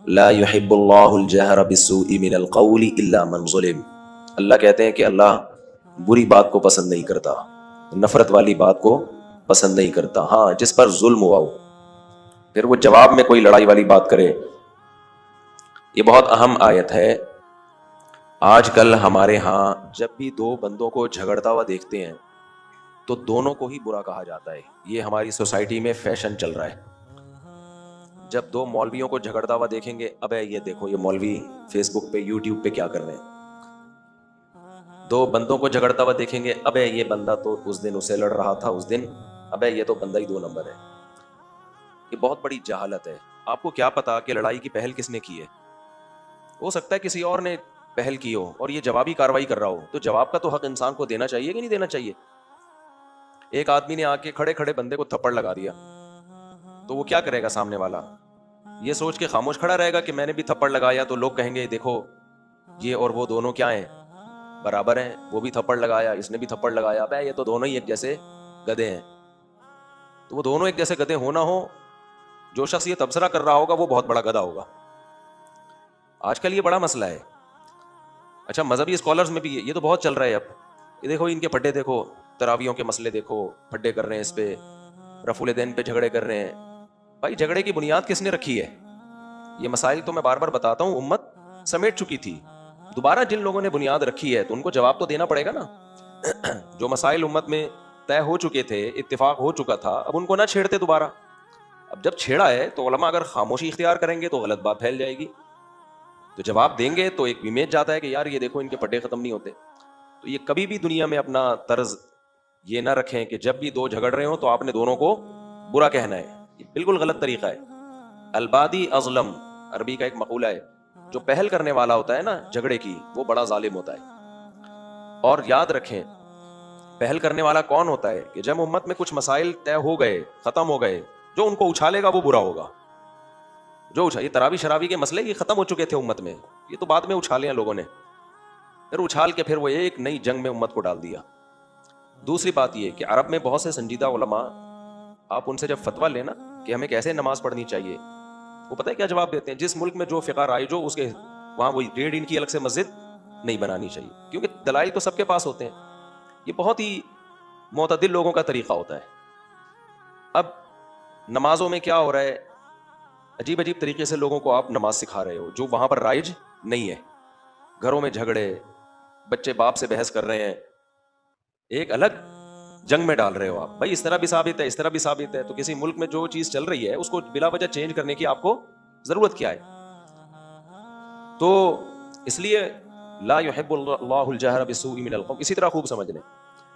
لا يحب اللہ الجہر بالسوء من القول الا من ظلم. اللہ کہتے ہیں کہ اللہ بری بات کو پسند نہیں کرتا، نفرت والی بات کو پسند نہیں کرتا، ہاں جس پر ظلم ہوا ہو. پھر وہ جواب میں کوئی لڑائی والی بات کرے. یہ بہت اہم آیت ہے. آج کل ہمارے ہاں جب بھی دو بندوں کو جھگڑتا ہوا دیکھتے ہیں تو دونوں کو ہی برا کہا جاتا ہے. یہ ہماری سوسائٹی میں فیشن چل رہا ہے. جب دو مولویوں کو جھگڑتا ہوا دیکھیں گے، ابے یہ دیکھو یہ مولوی فیس بک پہ یوٹیوب پہ کیا کر رہے ہیں. دو بندوں کو جھگڑتا ہوا دیکھیں گے، ابے یہ بندہ تو اس دن اسے لڑ رہا تھا، اس دن ابے یہ تو بندہ ہی 2 نمبر ہے. یہ بہت بڑی جہالت ہے. آپ کو کیا پتا کہ لڑائی کی پہل کس نے کی ہے؟ ہو سکتا ہے کسی اور نے پہل کی ہو اور یہ جوابی کاروائی کر رہا ہو، تو جواب کا تو حق انسان کو دینا چاہیے کہ نہیں دینا چاہیے. ایک آدمی نے آ کے کھڑے کھڑے بندے کو تھپڑ لگا دیا تو وہ کیا کرے گا؟ سامنے والا یہ سوچ کے خاموش کھڑا رہے گا کہ میں نے بھی تھپڑ لگایا تو لوگ کہیں گے دیکھو یہ اور وہ دونوں کیا ہیں، برابر ہیں، وہ بھی تھپڑ لگایا اس نے بھی تھپڑ لگایا، بھائی یہ تو دونوں ہی ایک جیسے گدھے ہیں. تو وہ دونوں ایک جیسے گدھے ہونا ہو، جو شخص یہ تبصرہ کر رہا ہوگا وہ بہت بڑا گدھا ہوگا. آج کل یہ بڑا مسئلہ ہے. اچھا مذہبی اسکالرز میں بھی یہ تو بہت چل رہا ہے. اب یہ دیکھو ان کے پھڈے دیکھو، تراویحوں کے مسئلے دیکھو، پھڈے کر رہے ہیں اس پہ، رفع الدین پہ جھگڑے کر رہے ہیں. بھائی جھگڑے کی بنیاد کس نے رکھی ہے؟ یہ مسائل تو میں بار بار بتاتا ہوں امت سمیٹ چکی تھی. دوبارہ جن لوگوں نے بنیاد رکھی ہے تو ان کو جواب تو دینا پڑے گا نا. جو مسائل امت میں طے ہو چکے تھے، اتفاق ہو چکا تھا، اب ان کو نہ چھیڑتے دوبارہ. اب جب چھیڑا ہے تو علماء اگر خاموشی اختیار کریں گے تو غلط بات پھیل جائے گی. تو جواب دیں گے تو ایک امیج جاتا ہے کہ یار یہ دیکھو ان کے پھڈے ختم نہیں ہوتے. تو یہ کبھی بھی دنیا میں اپنا طرز یہ نہ رکھیں کہ جب بھی دو جھگڑ رہے ہوں تو آپ نے دونوں کو برا کہنا ہے. یہ بالکل غلط طریقہ ہے. البادی اظلم عربی کا ایک مقولہ ہے. جو پہل کرنے والا ہوتا ہے نا جھگڑے کی، وہ بڑا ظالم ہوتا ہے. اور یاد رکھیں پہل کرنے والا کون ہوتا ہے کہ جب امت میں کچھ مسائل طے ہو گئے، ختم ہو گئے، جو ان کو اچھالے گا وہ برا ہوگا. یہ تراوی شرابی کے مسئلے یہ ختم ہو چکے تھے امت میں، یہ تو بعد میں اچھالے ہیں لوگوں نے، پھر اچھال کے پھر وہ ایک نئی جنگ میں امت کو ڈال دیا. دوسری بات یہ کہ عرب میں بہت سے سنجیدہ علماء، آپ ان سے جب فتویٰ لینا کہ ہمیں کیسے نماز پڑھنی چاہیے، وہ پتہ ہے کیا جواب دیتے ہیں؟ جس ملک میں جو فقہ رائج ہو اس کے وہاں وہی 1.5 انچ کی الگ سے مسجد نہیں بنانی چاہیے، کیونکہ دلائل تو سب کے پاس ہوتے ہیں. یہ بہت ہی معتدل لوگوں کا طریقہ ہوتا ہے. اب نمازوں میں کیا ہو رہا ہے؟ عجیب عجیب طریقے سے لوگوں کو آپ نماز سکھا رہے ہو جو وہاں پر رائج نہیں ہے. گھروں میں جھگڑے، بچے باپ سے بحث کر رہے ہیں، ایک الگ جنگ میں ڈال رہے ہو آپ. بھائی اس طرح بھی ثابت ہے، اس طرح بھی ثابت ہے. تو کسی ملک میں جو چیز چل رہی ہے اس کو بلا وجہ چینج کرنے کی آپ کو ضرورت کیا ہے؟ تو اس لیے لا يحب اللہ الجہر بالسوء من القول. اسی طرح خوب سمجھ لیں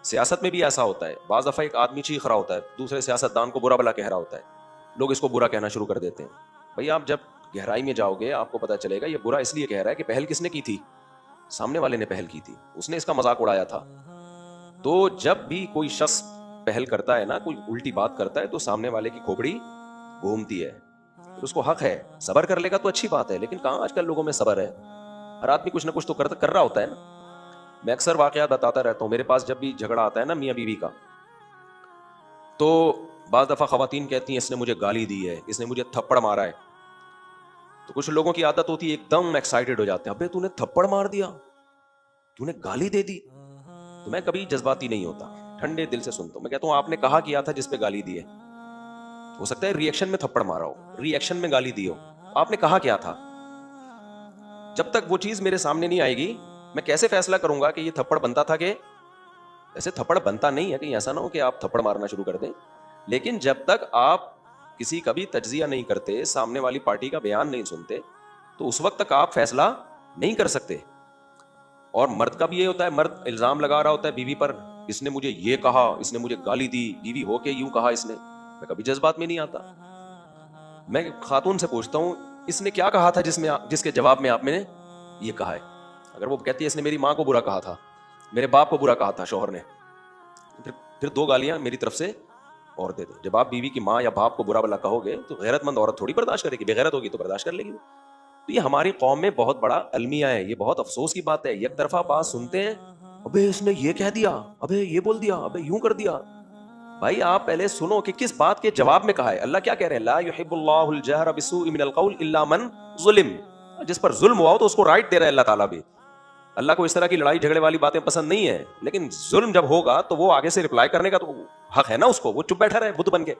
سیاست میں بھی ایسا ہوتا ہے. بعض دفعہ ایک آدمی چیخ رہا ہوتا ہے، دوسرے سیاستدان کو برا بلا کہہ رہا ہوتا ہے، لوگ اس کو برا کہنا شروع کر دیتے ہیں. بھائی آپ جب گہرائی میں جاؤ گے آپ کو پتا چلے گا یہ برا اس لیے کہہ رہا ہے کہ پہل کس نے کی تھی؟ سامنے والے نے پہل کی تھی، اس نے اس کا مذاق اڑایا تھا. تو جب بھی کوئی شخص پہل کرتا ہے نا، کوئی الٹی بات کرتا ہے، تو سامنے والے کی کھوپڑی گھومتی ہے. پھر اس کو حق ہے صبر کر لے گا تو اچھی بات ہے، لیکن کہاں آج کل لوگوں میں صبر ہے. ہر آدمی کچھ نہ کچھ تو کر رہا ہوتا ہے نا. میں اکثر واقعات بتاتا رہتا ہوں. میرے پاس جب بھی جھگڑا آتا ہے نا میاں بیوی کا، تو بعض دفعہ خواتین کہتی ہیں اس نے مجھے گالی دی ہے، اس نے مجھے تھپڑ مارا ہے. تو کچھ لوگوں کی عادت ہوتی ہے ایک دم ایکسائٹڈ ہو جاتے ہیں، ابے تو نے تھپڑ مار دیا، تو نے گالی دے دی. تو میں کبھی جذباتی نہیں ہوتا، ٹھنڈے دل سے سنتا ہوں. میں کہتا ہوں آپ نے کہا کیا تھا جس پہ گالی دی ہے؟ ہو سکتا ہے ریئیکشن میں تھپڑ مارا ہو، ریئیکشن میں گالی دی ہو، آپ نے کہا کیا تھا؟ جب تک وہ چیز میرے سامنے نہیں آئے گی میں کیسے فیصلہ کروں گا کہ یہ تھپڑ بنتا تھا کہ ایسے تھپڑ بنتا نہیں ہے؟ کہیں ایسا نہ ہو کہ آپ تھپڑ مارنا شروع کر دیں. لیکن جب تک آپ کسی کا بھی تجزیہ نہیں کرتے، سامنے والی پارٹی کا بیان نہیں سنتے، تو اس وقت تک آپ فیصلہ نہیں کر سکتے. اور مرد کا بھی یہ ہوتا ہے، مرد الزام لگا رہا ہوتا ہے بیوی پر، اس نے مجھے یہ کہا، اس نے مجھے گالی دی، بیوی ہو کے یوں کہا اس نے. میں کبھی جذبات میں نہیں آتا. میں خاتون سے پوچھتا ہوں اس نے کیا کہا تھا جس کے جواب میں آپ نے یہ کہا ہے. اگر وہ کہتی ہے اس نے میری ماں کو برا کہا تھا، میرے باپ کو برا کہا تھا شوہر نے، پھر 2 گالیاں میری طرف سے اور دے دو. جب آپ بیوی کی ماں یا باپ کو برا بلا کہو گے تو غیرت مند عورت تھوڑی برداشت کرے گی، بے غیرت ہوگی تو برداشت کر لے گی. تو یہ ہماری قوم میں بہت بڑا المیہ ہے. یہ بہت افسوس کی بات ہے. یک طرفہ بات سنتے ہیں، ابے اس نے یہ کہہ دیا، ابے یہ بول دیا، ابے یوں کر دیا. بھائی آپ پہلے سنو کہ کس بات کے جواب میں کہا ہے. اللہ کیا کہہ رہے ہیں؟ لا یحب اللہ الجہر بالسوء من القول الا من ظلم. جس پر ظلم ہوا ہو تو اس کو رائٹ دے رہا ہے اللہ تعالیٰ بھی. اللہ کو اس طرح کی لڑائی جھگڑے والی باتیں پسند نہیں ہے, لیکن ظلم جب ہوگا تو وہ آگے سے رپلائی کرنے کا تو حق ہے نا اس کو, وہ چپ بیٹھا رہے بت بن کے.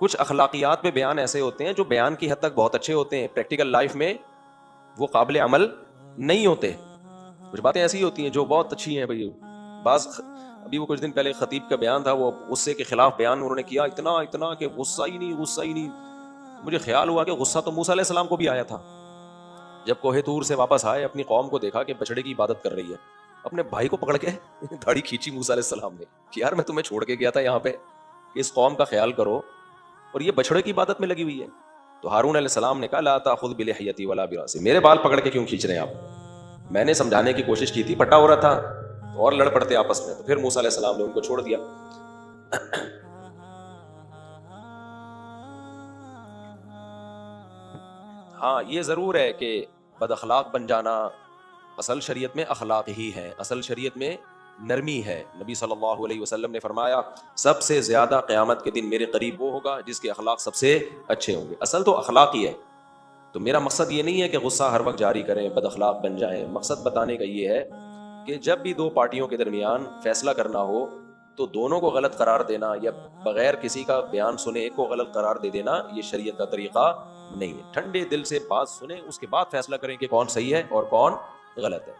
کچھ اخلاقیات میں بیان ایسے ہوتے ہیں جو بیان کی حد تک بہت اچھے ہوتے ہیں, پریکٹیکل لائف میں وہ قابل عمل نہیں ہوتے. کچھ باتیں ایسی ہوتی ہیں جو بہت اچھی ہیں بھائی. بعض ابھی وہ کچھ دن پہلے خطیب کا بیان تھا, وہ غصے کے خلاف بیان انہوں نے کیا, اتنا کہ غصہ ہی نہیں. مجھے خیال ہوا کہ غصہ تو موسیٰ علیہ السلام کو بھی آیا تھا جب کوہ طور سے واپس آئے, اپنی قوم کو دیکھا کہ بچڑے کی عبادت کر رہی ہے, اپنے بھائی کو پکڑ کے داڑھی کھینچی موسیٰ علیہ السلام نے کہ یار میں تمہیں چھوڑ کے گیا تھا یہاں پہ کہ اس قوم کا خیال کرو, اور یہ بچڑے کی عبادت میں لگی ہوئی ہے. تو ہارون علیہ السلام نے کہا لا تاخذ بلحیتی ولا براسی, میرے بال پکڑ کے کیوں کھینچ رہے ہیں آپ؟ میں نے سمجھانے کی کوشش کی تھی, پٹا ہو رہا تھا تو اور لڑ پڑتے آپس میں. تو پھر موسیٰ علیہ السلام نے ان کو چھوڑ دیا. ہاں یہ ضرور ہے کہ بد اخلاق بن جانا اصل شریعت میں اخلاق ہی ہے, اصل شریعت میں نرمی ہے. نبی صلی اللہ علیہ وسلم نے فرمایا سب سے زیادہ قیامت کے دن میرے قریب وہ ہوگا جس کے اخلاق سب سے اچھے ہوں گے. اصل تو اخلاق ہی ہے. تو میرا مقصد یہ نہیں ہے کہ غصہ ہر وقت جاری کریں, بد اخلاق بن جائیں. مقصد بتانے کا یہ ہے کہ جب بھی دو پارٹیوں کے درمیان فیصلہ کرنا ہو تو دونوں کو غلط قرار دینا یا بغیر کسی کا بیان سنے ایک کو غلط قرار دے دینا یہ شریعت کا طریقہ نہیں ہے. ٹھنڈے دل سے بات سنیں, اس کے بعد فیصلہ کریں کہ کون صحیح ہے اور کون غلط ہے.